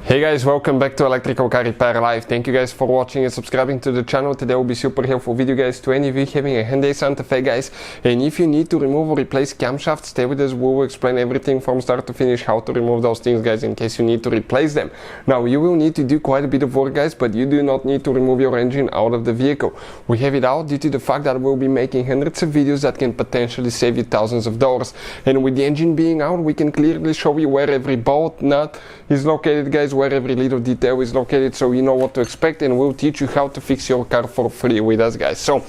Hey guys, welcome back to Electrical Car Repair Live. Thank you guys for watching and subscribing to the channel. Today will be super helpful video guys to any of you having a Hyundai Santa Fe guys. And if you need to remove or replace camshaft, stay with us. We will explain everything from start to finish, how to remove those things guys in case you need to replace them. Now you will need to do quite a bit of work guys, but you do not need to remove your engine out of the vehicle. We have it out due to the fact that we'll be making hundreds of videos that can potentially save you thousands of dollars. And with the engine being out, we can clearly show you where every bolt, nut is located guys, where every little detail is located, so you know what to expect, and we'll teach you how to fix your car for free with us guys. So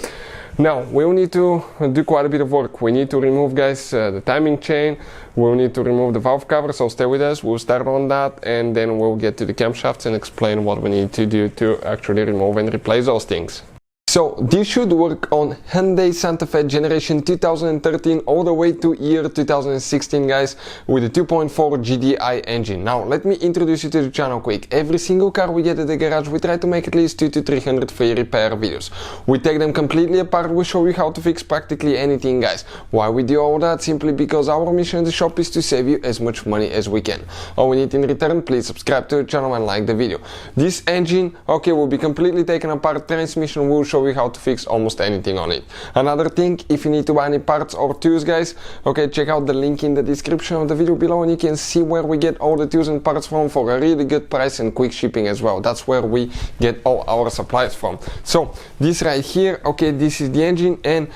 now we'll need to do quite a bit of work. We need to remove guys the timing chain, we'll need to remove the valve cover, so stay with us. We'll start on that and then we'll get to the camshafts and explain what we need to do to actually remove and replace those things. So this should work on Hyundai Santa Fe generation 2013 all the way to year 2016 guys, with a 2.4 GDI engine. Now let me introduce you to the channel quick. Every single car we get at the garage, we try to make at least 200 to 300 free repair videos. We take them completely apart, we show you how to fix practically anything guys. Why we do all that? Simply because our mission in the shop is to save you as much money as we can. All we need in return, please subscribe to the channel and like the video. This engine, okay, will be completely taken apart. Transmission will show you how to fix almost anything on it. Another thing, if you need to buy any parts or tools guys, okay, check out the link in the description of the video below and you can see where we get all the tools and parts from for a really good price and quick shipping as well. That's where we get all our supplies from. So this right here, okay, this is the engine. And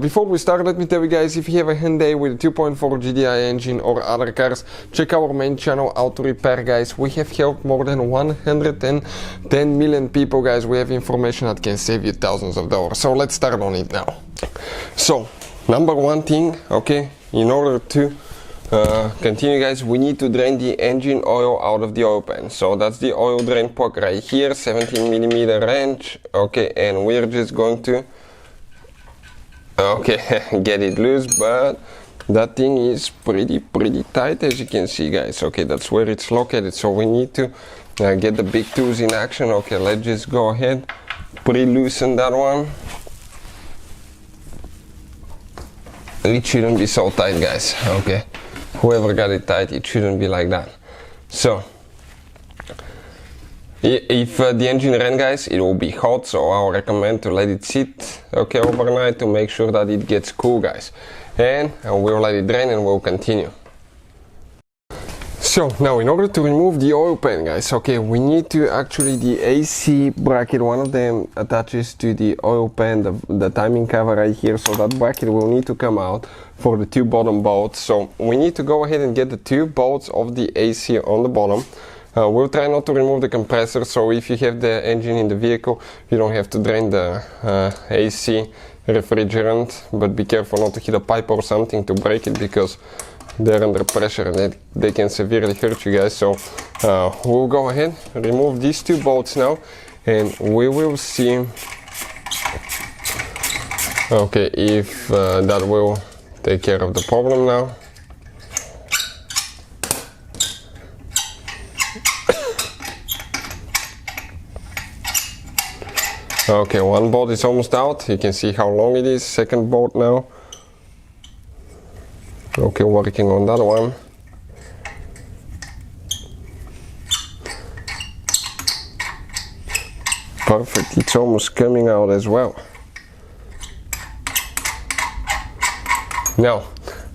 before we start, let me tell you guys, if you have a Hyundai with a 2.4 GDI engine or other cars, check our main channel, Auto Repair guys. We have helped more than 110 million people guys. We have information that can save you thousands of dollars. So let's start on it now. So number one thing, okay, in order to continue guys, we need to drain the engine oil out of the oil pan. So that's the oil drain plug right here, 17mm wrench, okay, and we're just going to get it loose, but that thing is pretty tight, as you can see guys. Okay, that's where it's located, so we need to get the big tools in action. Okay, let's just go ahead, pre-loosen that one. It shouldn't be so tight guys, okay, whoever got it tight, it shouldn't be like that. So if the engine ran guys, it will be hot, so I'll recommend to let it sit, okay, overnight to make sure that it gets cool guys. And we'll let it drain and we'll continue. So now in order to remove the oil pan guys, okay, we need to actually, the AC bracket, one of them attaches to the oil pan, the timing cover right here, so that bracket will need to come out for the two bottom bolts. So we need to go ahead and get the two bolts of the AC on the bottom. We'll try not to remove the compressor, so if you have the engine in the vehicle, you don't have to drain the AC refrigerant, but be careful not to hit a pipe or something to break it, because they're under pressure and they can severely hurt you guys. So we'll go ahead, remove these two bolts now, and we will see, okay, if that will take care of the problem now. Okay, one bolt is almost out. You can see how long it is. Second bolt now. Okay, working on that one. Perfect, it's almost coming out as well. Now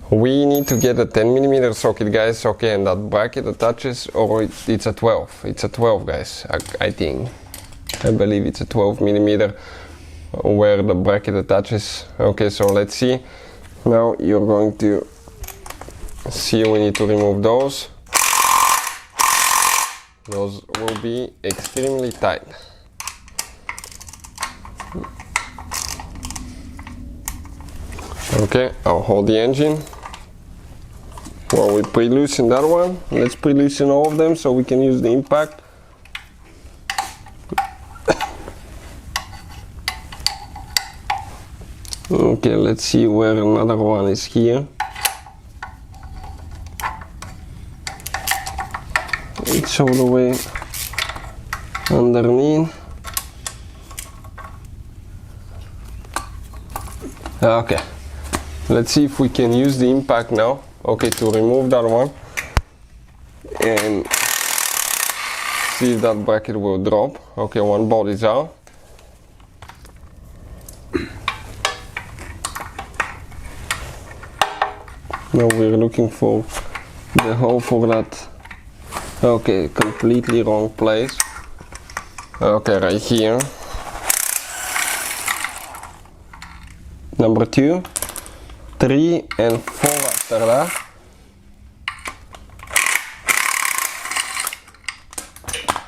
we need to get a 10mm socket guys, okay, and that bracket attaches, or it's a 12. It's a 12 guys, I think. I believe it's a 12mm where the bracket attaches. Okay, so let's see. Now you're going to see, we need to remove those. Those will be extremely tight. Okay, I'll hold the engine while we pre-loosen that one. Let's pre-loosen all of them so we can use the impact. Okay, let's see where another one is here. It's all the way underneath. Okay, let's see if we can use the impact now, okay, to remove that one. And see if that bracket will drop. Okay, one bolt is out. Now we're looking for the hole for that. Okay, completely wrong place. Okay, right here. Number 2, 3 and 4 after that.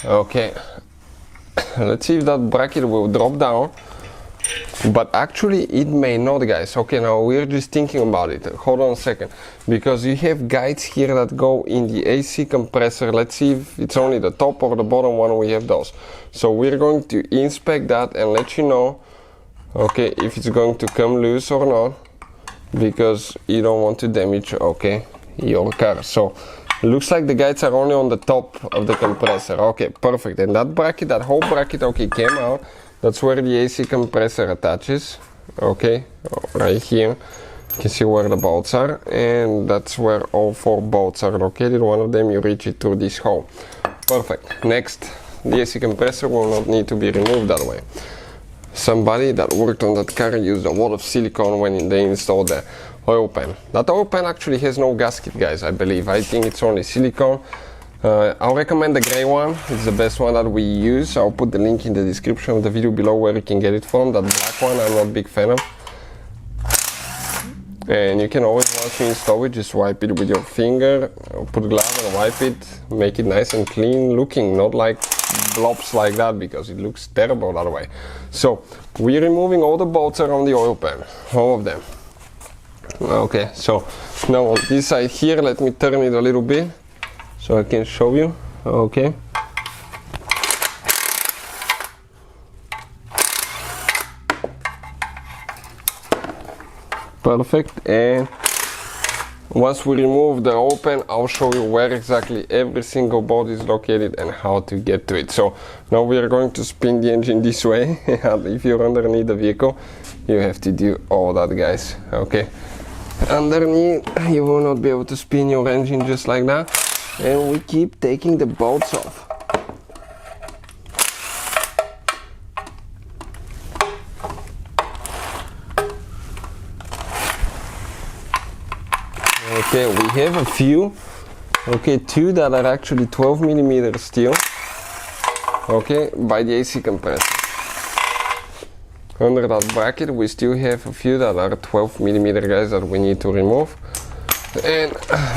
Okay, let's see if that bracket will drop down, but actually it may not, guys. Okay, now we're just thinking about it. Hold on a second, because you have guides here that go in the AC compressor. Let's see if it's only the top or the bottom one. We have those, so we're going to inspect that and let you know, okay, if it's going to come loose or not, because you don't want to damage, okay, your car. So looks like the guides are only on the top of the compressor. Okay, perfect. And that bracket, that whole bracket, okay, came out. That's where the AC compressor attaches. Okay, right here. You can see where the bolts are, and that's where all 4 bolts are located. One of them you reach it through this hole. Perfect. Next, the AC compressor will not need to be removed that way. Somebody that worked on that car used a lot of silicone when they installed the oil pan. That oil pan actually has no gasket, guys, I believe. I think it's only silicone. I'll recommend the gray one. It's the best one that we use. I'll put the link in the description of the video below where you can get it from. That black one I'm not a big fan of. And you can always, once you install it, just wipe it with your finger, put glove and wipe it, make it nice and clean looking, not like blobs like that, because it looks terrible that way. So we're removing all the bolts around the oil pan, all of them. Okay, so now on this side here, let me turn it a little bit so I can show you. Okay, perfect. And once we remove the oil pan, I'll show you where exactly every single bolt is located and how to get to it. So now we are going to spin the engine this way. If you're underneath the vehicle, you have to do all that, guys. Okay, underneath you will not be able to spin your engine just like that. And we keep taking the bolts off. Okay, we have a few. Okay, 2 that are actually 12mm steel. Okay, by the AC compressor. Under that bracket we still have a few that are 12mm, guys, that we need to remove. And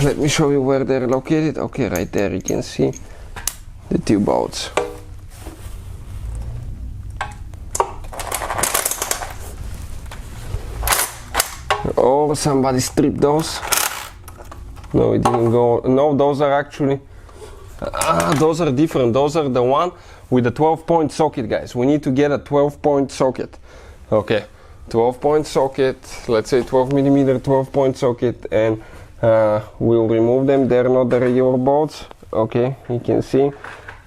let me show you where they're located. Okay, right there you can see the 2 bolts. Oh, somebody stripped those. No, it didn't go. No, those are actually those are different. Those are the one with the 12-point socket, guys. We need to get a 12-point socket. Okay, 12-point socket, let's say 12mm 12-point socket, and we'll remove them. They're not the regular bolts. Okay, you can see.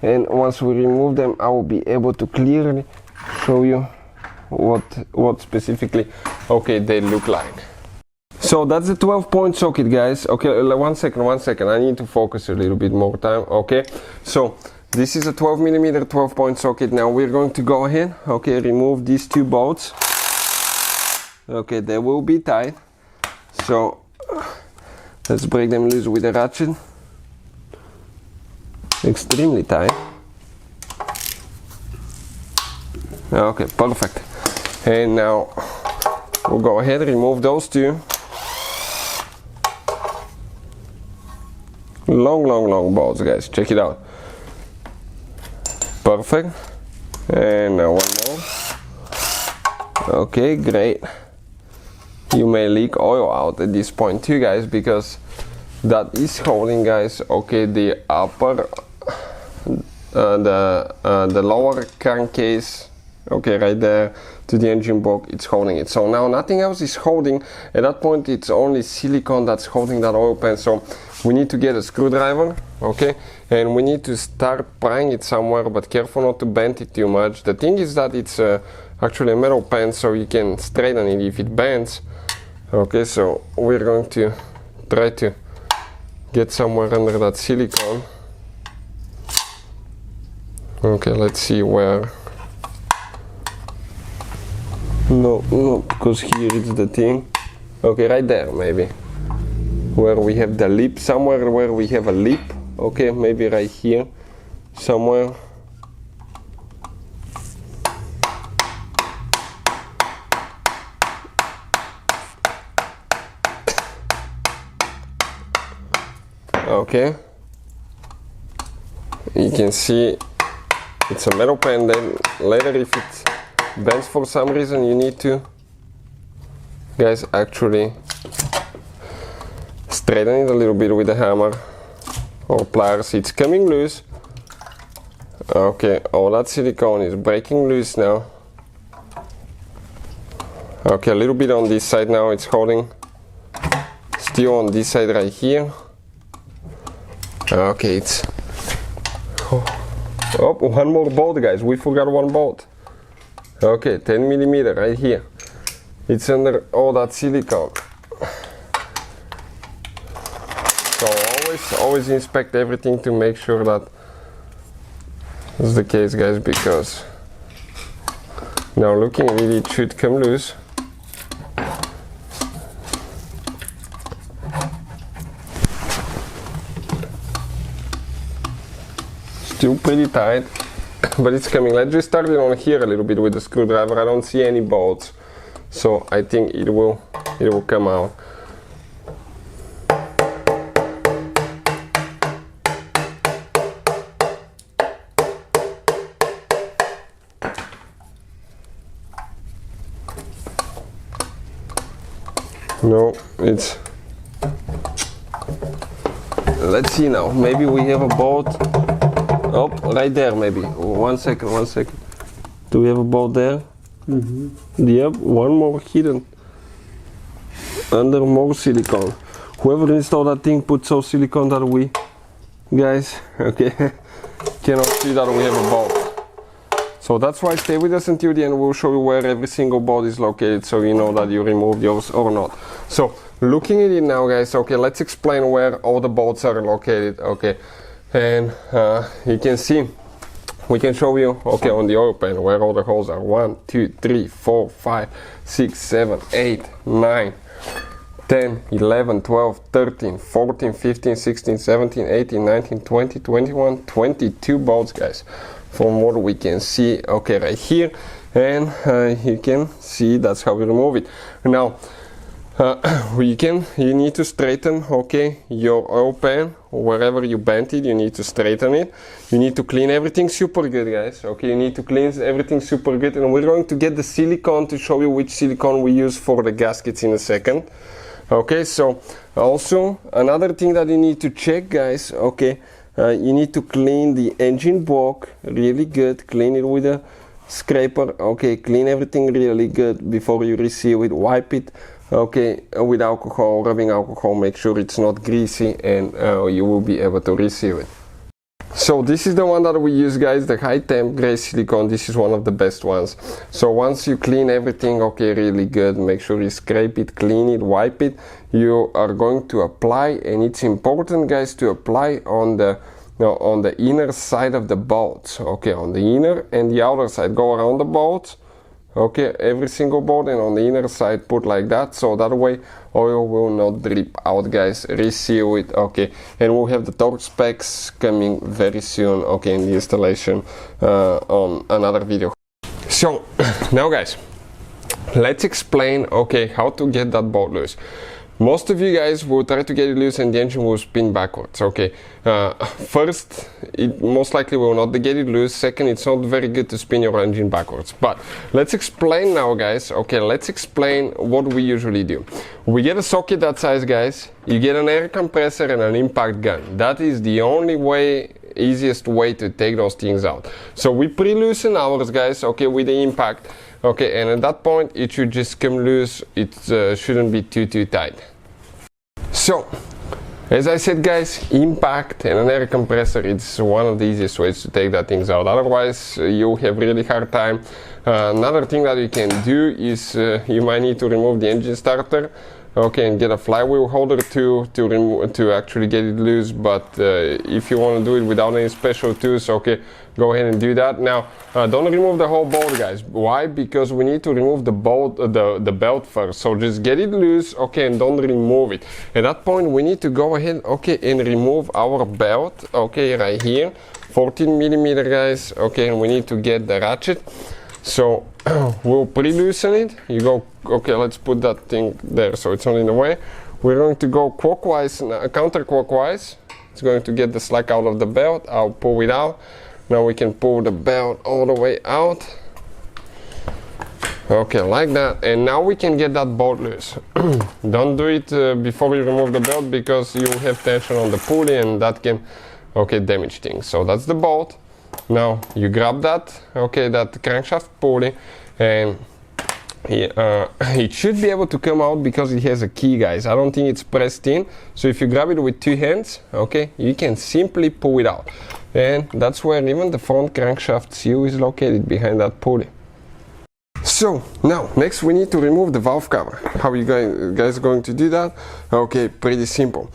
And once we remove them, I will be able to clearly show you what specifically, okay, they look like. So that's the 12-point socket, guys. Okay, one second, I need to focus a little bit more time. Okay, so this is a 12mm 12-point socket. Now we're going to go ahead, okay, remove these 2 bolts. Okay, they will be tight, so let's break them loose with a ratchet. Extremely tight. Okay, perfect. And now we'll go ahead and remove those 2. Long bolts, guys. Check it out. Perfect. And now one more. Okay, great. You may leak oil out at this point too, guys, because that is holding, guys, okay, the upper the lower crankcase, okay, right there to the engine block, it's holding it. So now nothing else is holding. At that point it's only silicone that's holding that oil pan. So we need to get a screwdriver, okay, and we need to start prying it somewhere, but careful not to bend it too much. The thing is that it's actually a metal pan, so you can straighten it if it bends. Okay, so we're going to try to get somewhere under that silicone. Okay, let's see where. No, because here it's the thing. Okay, right there maybe. Where we have the lip, somewhere where we have a lip. Okay, maybe right here, somewhere. Okay, you can see it's a metal pen. Then later if it bends for some reason, you need to, guys, actually straighten it a little bit with a hammer or pliers. It's coming loose. Okay, all that silicone is breaking loose now. Okay, a little bit on this side now, it's holding still on this side right here. Okay, it's oh, one more bolt, guys. We forgot one bolt. Okay, 10 millimeter right here. It's under all that silicone. So always inspect everything to make sure that is the case, guys, because now looking at it should come loose. Still pretty tight, but it's coming. Let's just start it on here a little bit with the screwdriver. I don't see any bolts, so I think it will come out. No, it's. Let's see now. Maybe we have a bolt. Oh, right there maybe. One second. Do we have a bolt there? Mm-hmm. Yep, one more hidden. Under more silicone. Whoever installed that thing put so silicone that we, guys, okay, cannot see that we have a bolt. So that's why stay with us until the end. We'll show you where every single bolt is located so you know that you removed yours or not. So looking at it now, guys, okay, let's explain where all the bolts are located, okay. And you can see, we can show you, okay, on the oil pan where all the holes are. 1, 2, 3, 4, 5, 6, 7, 8, 9, 10, 11, 12, 13, 14, 15, 16, 17, 18, 19, 20, 21, 22 bolts, guys, from what we can see, okay, right here. And you can see that's how we remove it. Now, you need to straighten, okay, your oil pan. Wherever you bent it, you need to straighten it. You need to clean everything super good, guys. Okay, you need to clean everything super good, and we're going to get the silicone to show you which silicone we use for the gaskets in a second. Okay, so also another thing that you need to check, guys, okay, you need to clean the engine block really good. Clean it with a scraper, okay, clean everything really good before you reseal it. Wipe it, okay, with alcohol, rubbing alcohol. Make sure it's not greasy, and you will be able to reseal it. So this is the one that we use, guys, the high temp gray silicone. This is one of the best ones. So once you clean everything, okay, really good, make sure you scrape it, clean it, wipe it, you are going to apply, and it's important, guys, to apply on the inner side of the bolts, okay, on the inner and the outer side. Go around the bolts, okay, every single bolt, and on the inner side put like that, so that way oil will not drip out, guys. Reseal it, okay, and we'll have the torque specs coming very soon, okay, in the installation on another video. So now, guys, let's explain, okay, how to get that bolt loose. Most of you guys will try to get it loose and the engine will spin backwards, okay. First, it most likely will not get it loose. Second, it's not very good to spin your engine backwards. But let's explain now, guys, okay, let's explain what we usually do. We get a socket that size, guys. You get an air compressor and an impact gun. That is the only way, easiest way to take those things out. So we pre-loosen ours, guys, okay, with the impact. Okay, and at that point it should just come loose. It shouldn't be too tight. So, as I said, guys, impact and an air compressor, it's one of the easiest ways to take that things out. Otherwise, you have really hard time. Another thing that you can do is you might need to remove the engine starter. okay, and get a flywheel holder to actually get it loose. But if you want to do it without any special tools, okay, go ahead and do that. Now don't remove the whole bolt, guys. Why? Because we need to remove the bolt, the belt first. So just get it loose, okay, and don't remove it. At that point we need to go ahead, okay, and remove our belt, okay, right here, 14 millimeter, guys, okay, and we need to get the ratchet. So we'll pre-loosen it. You go, okay, let's put that thing there so it's not in the way. We're going to go clockwise, counterclockwise. It's going to get the slack out of the belt. I'll pull it out. Now we can pull the belt all the way out. Okay, like that. And now we can get that bolt loose. Don't do it before you remove the belt, because you have tension on the pulley and that can, okay, damage things. So that's the bolt. Now you grab that, okay, that crankshaft pulley, and it should be able to come out because it has a key, guys. I don't think it's pressed in, so if you grab it with two hands, okay, you can simply pull it out, and that's where even the front crankshaft seal is located, behind that pulley. So now next we need to remove the valve cover. How are you guys going to do that? Okay, pretty simple.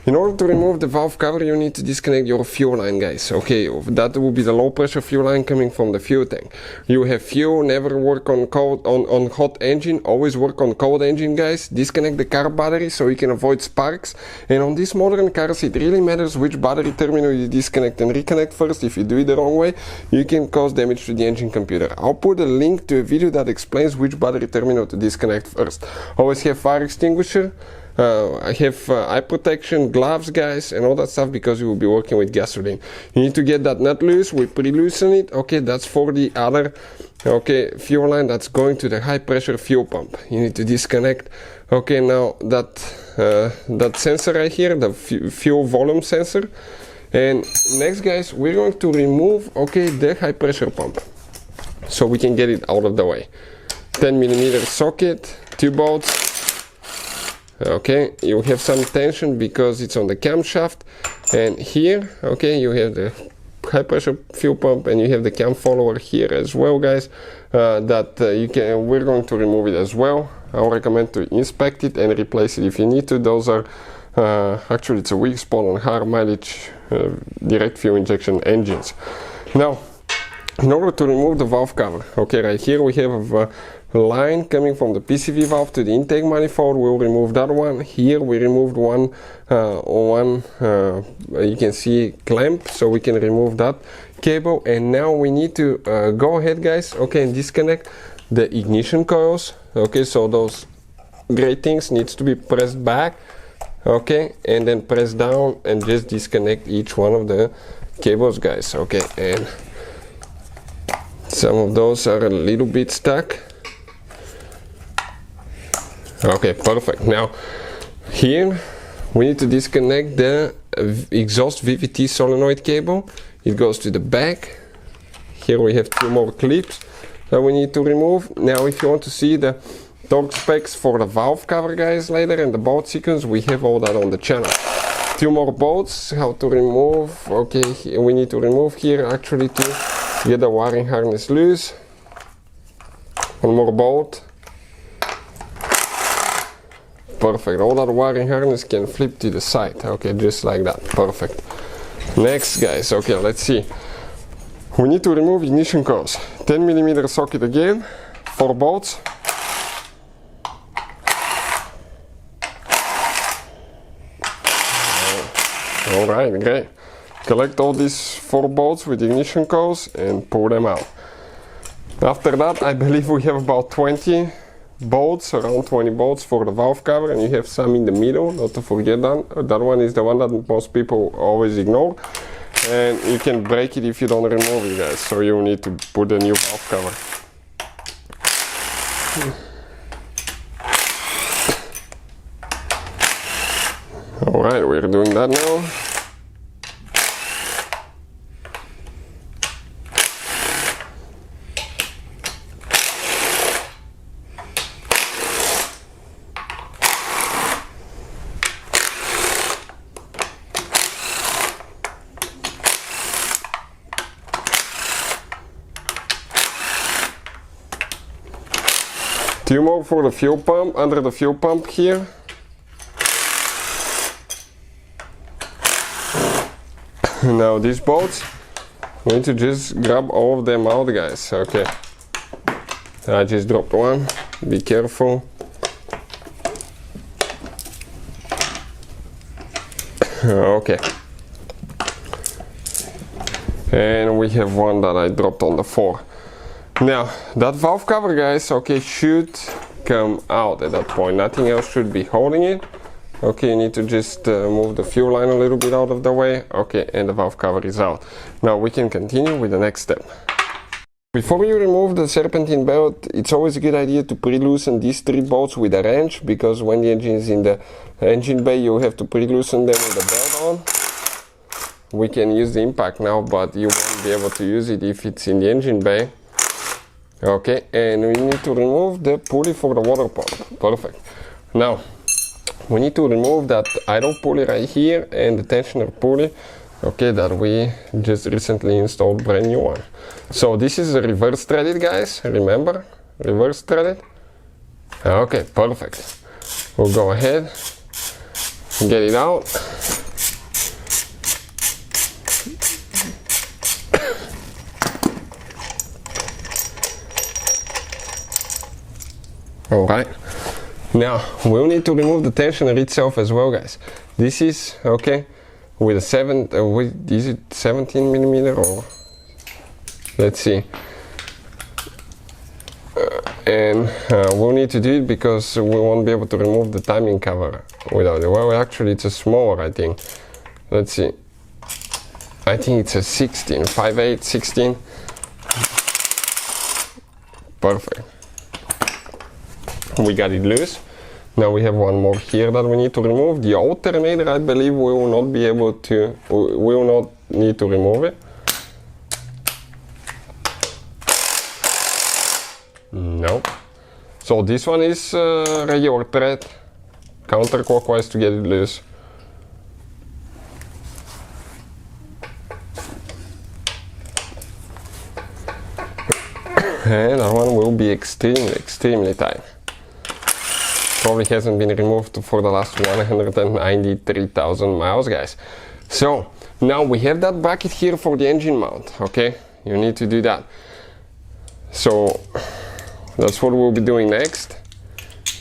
In order to remove the valve cover, you need to disconnect your fuel line, guys. Okay, that will be the low pressure fuel line coming from the fuel tank. You have fuel, never work on cold, on hot engine, always work on cold engine, guys. Disconnect the car battery so you can avoid sparks. And on these modern cars, it really matters which battery terminal you disconnect and reconnect first. If you do it the wrong way, you can cause damage to the engine computer. I'll put a link to a video that explains which battery terminal to disconnect first. Always have fire extinguisher. I have eye protection, gloves, guys, and all that stuff, because you will be working with gasoline. You need to get that nut loose. We pre-loosen it. Okay, that's for the other, okay, fuel line that's going to the high pressure fuel pump. You need to disconnect. Okay, now that sensor right here, the fuel volume sensor. And next, guys, we're going to remove, okay, the high pressure pump, so we can get it out of the way. 10 millimeter socket, 2 bolts. Okay, you have some tension because it's on the camshaft, and here, okay, you have the high pressure fuel pump, and you have the cam follower here as well, guys. We're going to remove it as well. I would recommend to inspect it and replace it if you need to. Those are actually, it's a weak spot on high mileage direct fuel injection engines. Now, in order to remove the valve cover, okay, right here we have a line coming from the PCV valve to the intake manifold. We'll remove that one. Here we removed one you can see clamp, so we can remove that cable. And now we need to go ahead, guys, okay, and disconnect the ignition coils. Okay, so those gray things needs to be pressed back, okay, and then press down and just disconnect each one of the cables, guys. Okay, and some of those are a little bit stuck. Okay, perfect. Now here we need to disconnect the exhaust VVT solenoid cable. It goes to the back. Here we have 2 more clips that we need to remove. Now if you want to see the torque specs for the valve cover, guys, later, and the bolt sequence, we have all that on the channel. 2 more bolts, how to remove. Okay, we need to remove here actually to get the wiring harness loose. 1 more bolt. Perfect. All that wiring harness can flip to the side. Okay, just like that. Perfect. Next, guys, okay, let's see. We need to remove ignition coils. 10 millimeter socket again, 4 bolts. Alright, great. Collect all these 4 bolts with ignition coils and pull them out. After that, I believe we have about 20 bolts, around 20 bolts for the valve cover, and you have some in the middle, not to forget that. That one is the one that most people always ignore, and you can break it if you don't remove it, guys, so you need to put a new valve cover. Alright, we're doing that now. Two more for the fuel pump, under the fuel pump here. Now these bolts, we need to just grab all of them out, guys. Okay. I just dropped one. Be careful. Okay. And we have one that I dropped on the floor. Now that valve cover, guys, okay, should come out at that point. Nothing else should be holding it. Okay, you need to just move the fuel line a little bit out of the way. Okay, and the valve cover is out. Now we can continue with the next step. Before you remove the serpentine belt, it's always a good idea to pre-loosen these 3 bolts with a wrench, because when the engine is in the engine bay, you have to pre-loosen them with the belt on. We can use the impact now, but you won't be able to use it if it's in the engine bay. Okay, and we need to remove the pulley for the water pump. Perfect. Now we need to remove that idle pulley right here and the tensioner pulley, okay, that we just recently installed, brand new one. So this is a reverse threaded, guys, remember, reverse threaded. Okay, perfect. We'll go ahead, get it out. Alright, now we'll need to remove the tensioner itself as well, guys. This is, okay, with a is it 17 millimeter or let's see. And we'll need to do it because we won't be able to remove the timing cover without it. Well, actually it's a smaller, I think. Let's see. I think it's a 16, 5/8, 16. Perfect. We got it loose. Now we have one more here that we need to remove. The alternator, I believe we will not be able to, we will not need to remove it. No. So this one is regular thread, counterclockwise to get it loose. And that one will be extremely tight. Probably hasn't been removed for the last 193,000 miles, guys. So now we have that bracket here for the engine mount. Okay, you need to do that. So that's what we'll be doing next.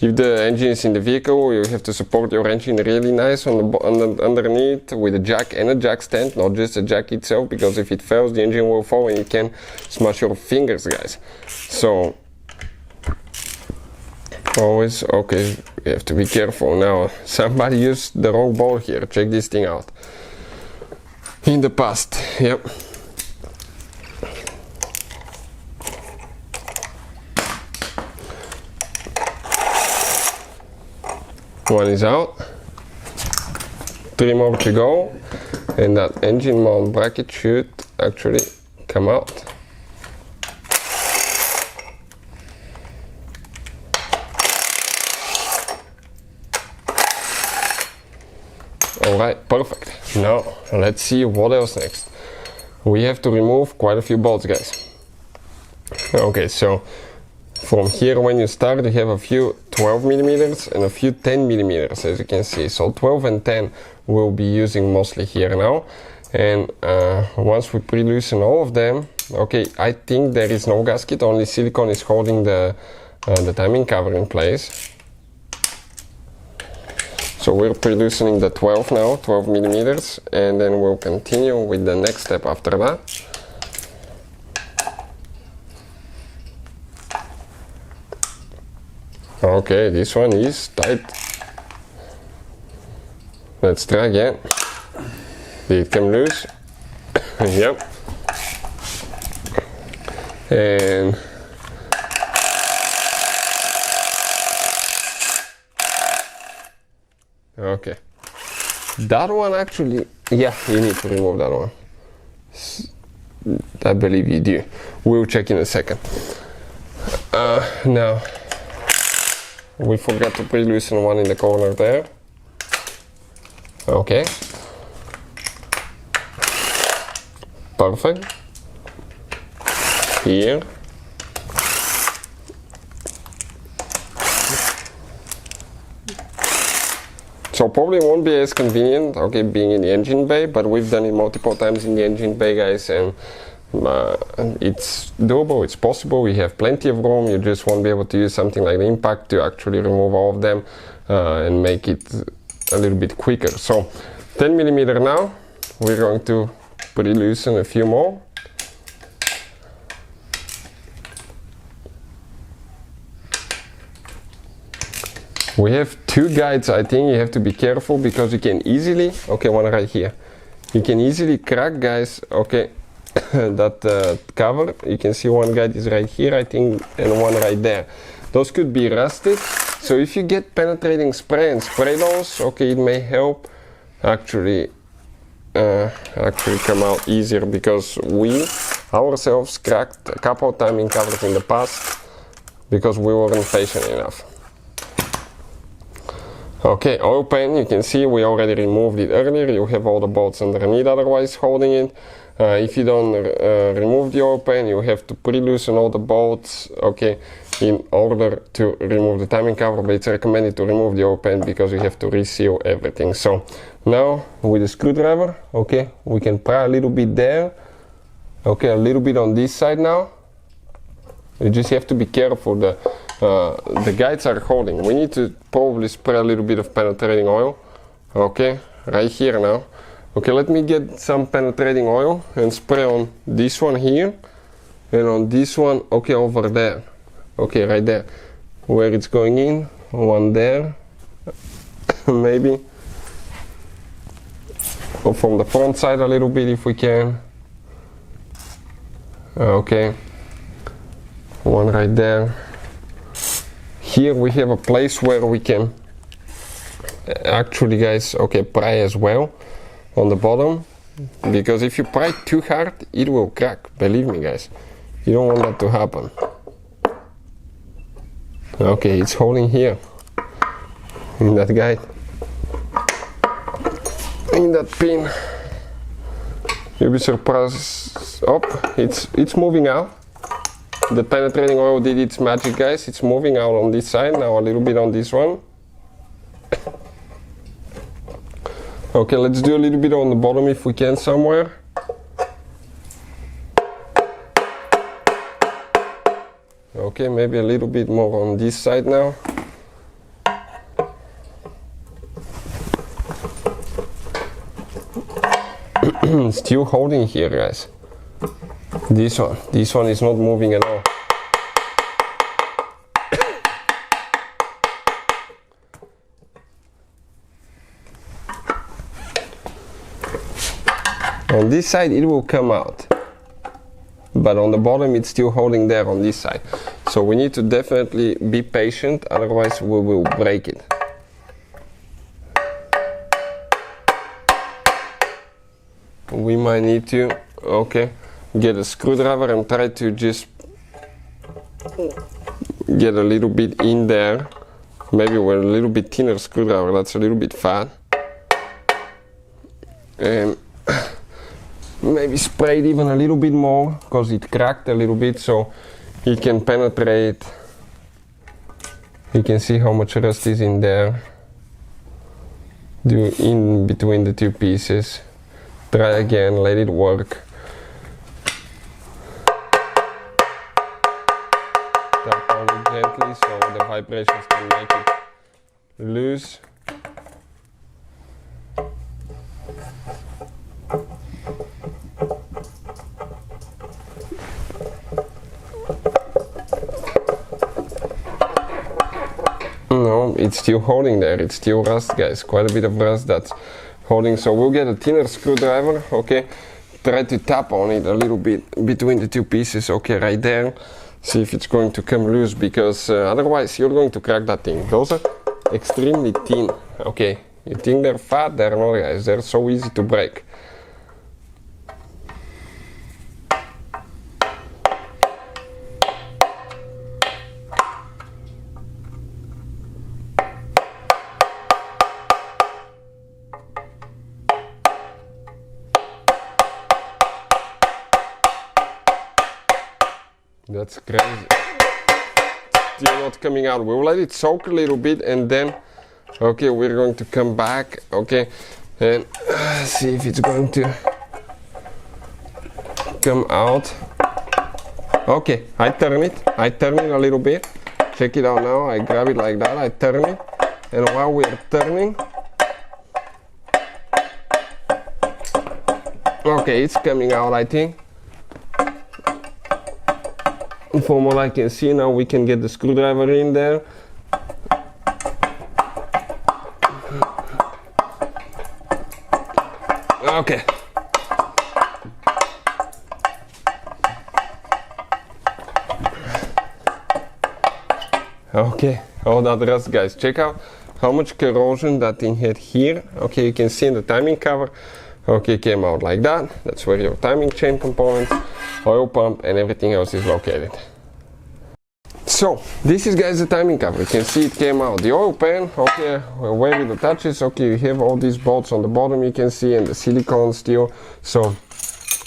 If the engine is in the vehicle, you have to support your engine really nice underneath with a jack and a jack stand, not just a jack itself, because if it fails, the engine will fall and you can smash your fingers, guys. So always, okay, you have to be careful. Now somebody used the wrong ball here. Check this thing out. In the past, yep. One is out, 3 more to go, and that engine mount bracket should actually come out. Alright, perfect. Now let's see what else next. We have to remove quite a few bolts, guys. Okay, so from here, when you start, you have a few 12 millimeters and a few 10 millimeters, as you can see. So 12 and 10 we'll be using mostly here now. And once we pre-loosen all of them, okay, I think there is no gasket, only silicone is holding the timing cover in place. So we're pre-loosening the 12 now, 12 millimeters, and then we'll continue with the next step after that. Okay, this one is tight. Let's try again. Did it come loose? Yep. And okay. That one actually, yeah, you need to remove that one. I believe you do. We'll check in a second. Now, we forgot to pre-loosen one in the corner there. Okay. Perfect. Here. So probably won't be as convenient, okay, being in the engine bay, but we've done it multiple times in the engine bay, guys, and it's doable, it's possible. We have plenty of room. You just won't be able to use something like the impact to actually remove all of them and make it a little bit quicker. So 10 millimeter now, we're going to pre-loosen a few more. We have two guides. I think you have to be careful because you can easily, okay, one right here, you can easily crack, guys, okay, that cover. You can see one guide is right here, I think, and one right there. Those could be rusted, so if you get penetrating spray and spray those, okay, it may help actually come out easier, because we ourselves cracked a couple of timing covers in the past because we weren't patient enough. Okay, oil pan, you can see we already removed it earlier. You have all the bolts underneath otherwise holding it. If you don't remove the oil pan, you have to pre-loosen all the bolts, okay, in order to remove the timing cover, but it's recommended to remove the oil pan because you have to reseal everything. So now with the screwdriver, okay, we can pry a little bit there, okay, a little bit on this side now. You just have to be careful. The guides are holding. We need to probably spray a little bit of penetrating oil, okay, right here now. Okay, let me get some penetrating oil and spray on this one here and on this one, okay, over there, okay, right there where it's going in, one there maybe, or from the front side a little bit if we can, okay, one right there. Here we have a place where we can actually, guys, okay, pry as well on the bottom, because if you pry too hard it will crack, believe me, guys, you don't want that to happen. Okay, it's holding here in that guide, in that pin. You'll be surprised. Oh, it's moving out. The penetrating oil did its magic, guys. It's moving out on this side, now a little bit on this one. Okay, let's do a little bit on the bottom if we can somewhere. Okay, maybe a little bit more on this side now. Still holding here, guys. This one is not moving at all. On this side it will come out, but on the bottom it's still holding there on this side. So we need to definitely be patient, otherwise we will break it. We might need to, okay, get a screwdriver and try to just get a little bit in there. Maybe with a little bit thinner screwdriver, that's a little bit fat. And maybe spray it even a little bit more, because it cracked a little bit, so it can penetrate. You can see how much rust is in there. Do in between the two pieces. Try again, let it work. Tap on it gently so the vibrations can make it loose. No, it's still holding there, it's still rust, guys, quite a bit of rust that's holding. So we'll get a thinner screwdriver, okay, try to tap on it a little bit between the two pieces, okay, right there, see if it's going to come loose, because otherwise you're going to crack that thing. Those are extremely thin, okay, you think they're fat, they're not, guys, they're so easy to break. That's crazy. Still not coming out. We'll let it soak a little bit and then Okay, we're going to come back, okay, and see if it's going to come out. Okay, I turn it a little bit. Check it out now. I grab it like that, I turn it, and while we're turning, okay, it's coming out, I think. From what I can see now, we can get the screwdriver in there. Okay. Okay, all that rust, guys. Check out how much corrosion that thing had here. Okay, you can see in the timing cover. Okay, came out like that. That's where your timing chain components, oil pump, and everything else is located. So this is, guys, the timing cover. You can see it came out. The oil pan, okay, where it attaches. Okay, you have all these bolts on the bottom, you can see, and the silicone steel. So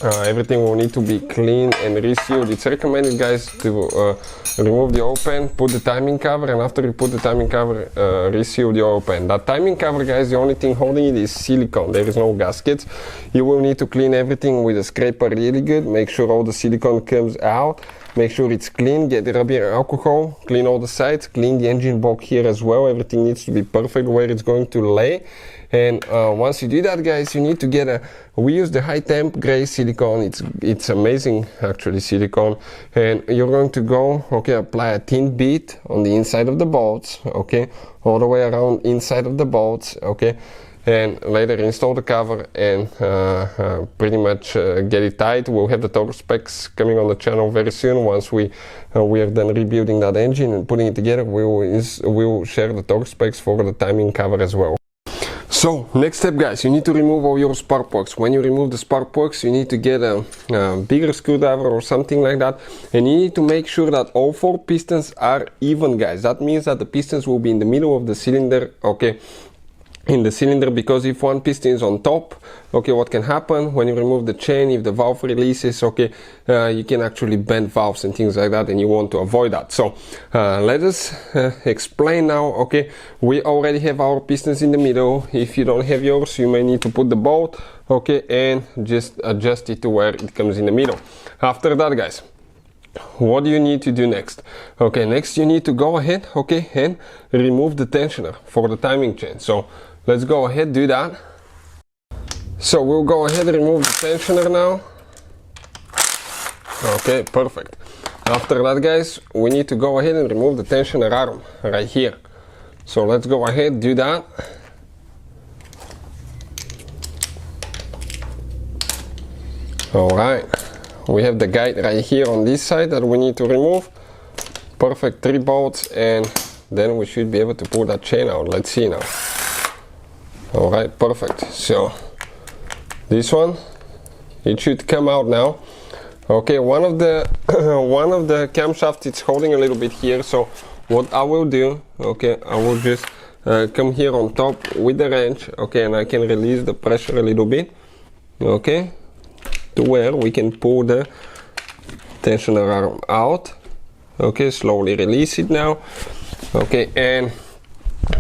everything will need to be clean and resealed. It's recommended, guys, to remove the oil pan, put the timing cover, and after you put the timing cover, reseal the oil pan. That timing cover, guys, the only thing holding it is silicone. There is no gaskets. You will need to clean everything with a scraper really good. Make sure all the silicone comes out. Make sure it's clean, get the rubber alcohol, clean all the sides, clean the engine block here as well. Everything needs to be perfect where it's going to lay. And once you do that, guys, you need to get we use the high temp gray silicone. It's amazing, actually, silicone. And you're going to go, okay, apply a thin bead on the inside of the bolts, okay, all the way around inside of the bolts, okay, and later install the cover and pretty much get it tight. We'll have the torque specs coming on the channel very soon. Once we are done rebuilding that engine and putting it together, we will share the torque specs for the timing cover as well. So next step, guys, you need to remove all your spark plugs. When you remove the spark plugs, you need to get a bigger screwdriver or something like that, and you need to make sure that all 4 pistons are even, guys. That means that the pistons will be in the middle of the cylinder, okay, in the cylinder, because if one piston is on top, okay, what can happen when you remove the chain, if the valve releases, okay, you can actually bend valves and things like that, and you want to avoid that. So let us explain now. Okay, we already have our pistons in the middle. If you don't have yours, you may need to put the bolt, okay, and just adjust it to where it comes in the middle. After that, guys, what do you need to do next? Okay, next you need to go ahead, okay, and remove the tensioner for the timing chain. So let's go ahead, do that. So we'll go ahead and remove the tensioner now. Okay, perfect. After that, guys, we need to go ahead and remove the tensioner arm right here. So let's go ahead, do that. Alright, we have the guide right here on this side that we need to remove. Perfect, 3 bolts, and then we should be able to pull that chain out. Let's see now. Alright, perfect. So this one, it should come out now. Okay, one of the camshafts, it's holding a little bit here. So what I will do, okay, I will just come here on top with the wrench, okay, and I can release the pressure a little bit, okay, to where we can pull the tensioner arm out. Okay, slowly release it now. Okay, and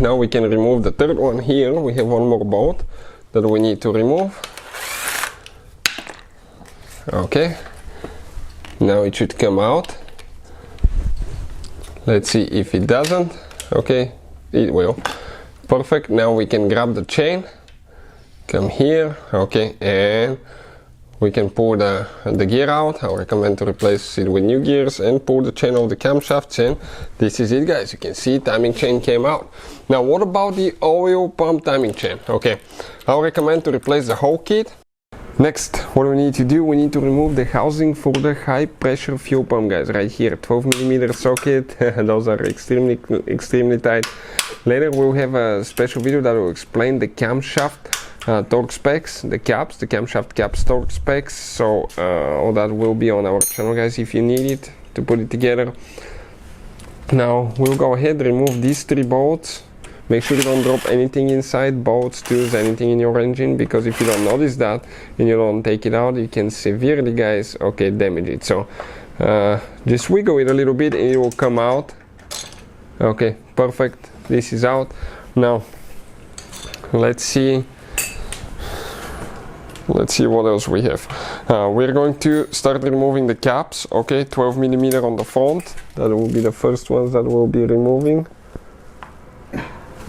now we can remove the third one here. We have one more bolt that we need to remove. Okay, now it should come out. Let's see if it doesn't. Okay, it will. Perfect. Now we can grab the chain, come here, okay, and we can pull the gear out. I recommend to replace it with new gears and pull the chain of the camshafts in. This is it, guys. You can see timing chain came out. Now what about the oil pump timing chain? Okay, I recommend to replace the whole kit. Next, what we need to do, we need to remove the housing for the high pressure fuel pump, guys, right here. 12mm socket. Those are extremely tight. Later we'll have a special video that will explain the camshaft torque specs, the camshaft caps torque specs. So all that will be on our channel, guys, if you need it to put it together. Now we'll go ahead, remove these 3 bolts. Make sure you don't drop anything inside, bolts, tools, anything in your engine, because if you don't notice that and you don't take it out, you can severely, guys, okay, damage it. So just wiggle it a little bit and it will come out. Okay, perfect. This is out. Now let's see what else we have. We're going to start removing the caps. Okay, 12mm on the front. That will be the first ones that we'll be removing.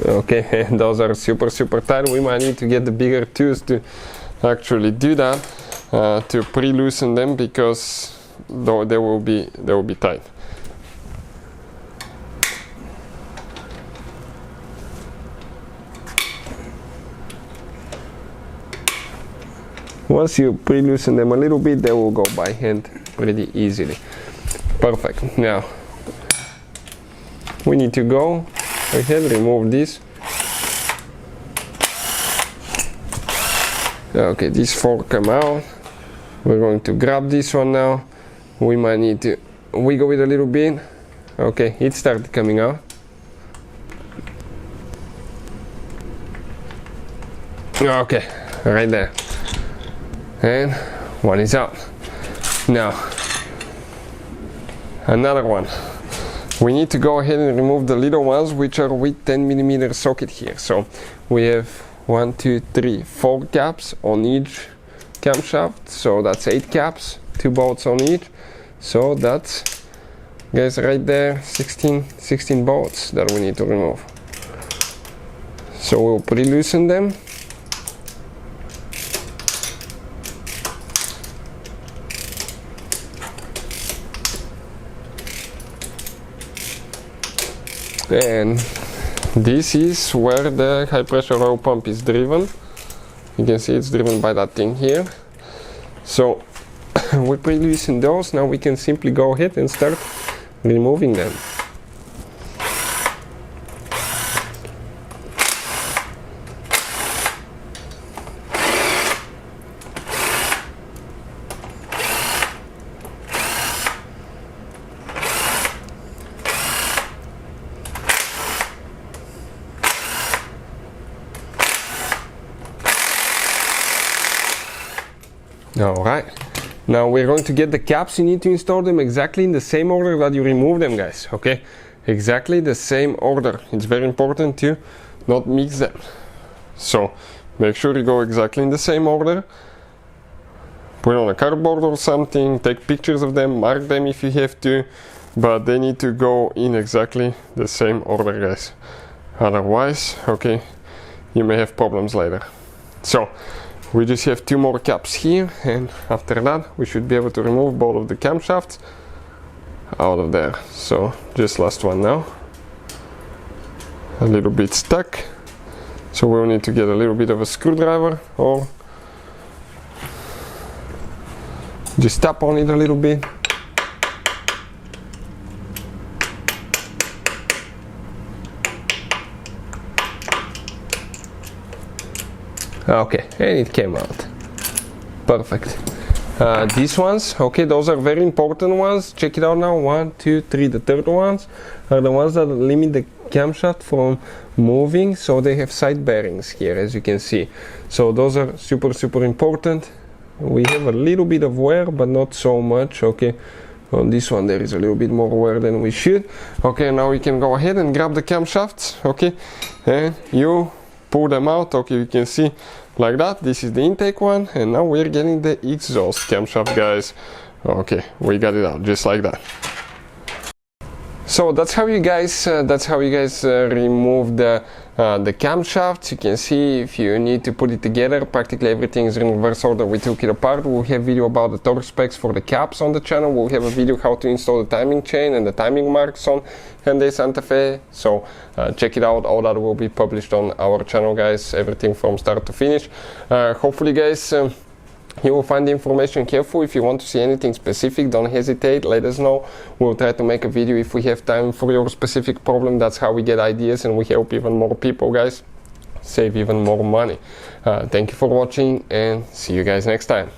Okay, those are super tight. We might need to get the bigger tools to actually do that, to pre-loosen them, because they will be tight. Once you pre-loosen them a little bit, they will go by hand pretty easily. Perfect. Now we need to go ahead, remove this. Okay, these four come out. We're going to grab this one now. We might need to wiggle it a little bit. Okay, it started coming out. Okay, right there. And one is out. Now another one. We need to go ahead and remove the little ones, which are with 10mm socket here. So we have 1, 2, 3, 4 caps on each camshaft. So that's 8 caps, 2 bolts on each. So that's, guys, right there, 16 bolts that we need to remove. So we'll pre-loosen them. And this is where the high pressure oil pump is driven. You can see it's driven by that thing here. So we pre-loosen those. Now we can simply go ahead and start removing them. Alright, now we're going to get the caps. You need to install them exactly in the same order that you remove them, guys, okay? Exactly the same order. It's very important to not mix them. So make sure you go exactly in the same order. Put on a cardboard or something, take pictures of them, mark them if you have to, but they need to go in exactly the same order, guys. Otherwise, okay, you may have problems later. So we just have 2 more caps here, and after that we should be able to remove both of the camshafts out of there. So just last one now. A little bit stuck, so we'll need to get a little bit of a screwdriver, or just tap on it a little bit. Okay, and it came out. Perfect. These ones, okay, those are very important ones. Check it out now. 1, 2, 3. The third ones are the ones that limit the camshaft from moving. So they have side bearings here, as you can see. So those are super important. We have a little bit of wear, but not so much. Okay, on this one there is a little bit more wear than we should. Okay, now we can go ahead and grab the camshafts. Okay, and you pull them out. Okay, you can see like that. This is the intake one, and now we're getting the exhaust camshaft, guys. Okay, we got it out just like that. So that's how you guys remove the camshaft. You can see if you need to put it together, practically everything is in reverse order. We took it apart. We'll have a video about the torque specs for the caps on the channel. We'll have a video how to install the timing chain and the timing marks on Hyundai Santa Fe. So check it out. All that will be published on our channel, guys. Everything from start to finish. Hopefully, guys, you will find the information helpful. If you want to see anything specific, don't hesitate, let us know. We'll try to make a video if we have time for your specific problem. That's how we get ideas and we help even more people, guys. Save even more money. Thank you for watching, and see you guys next time.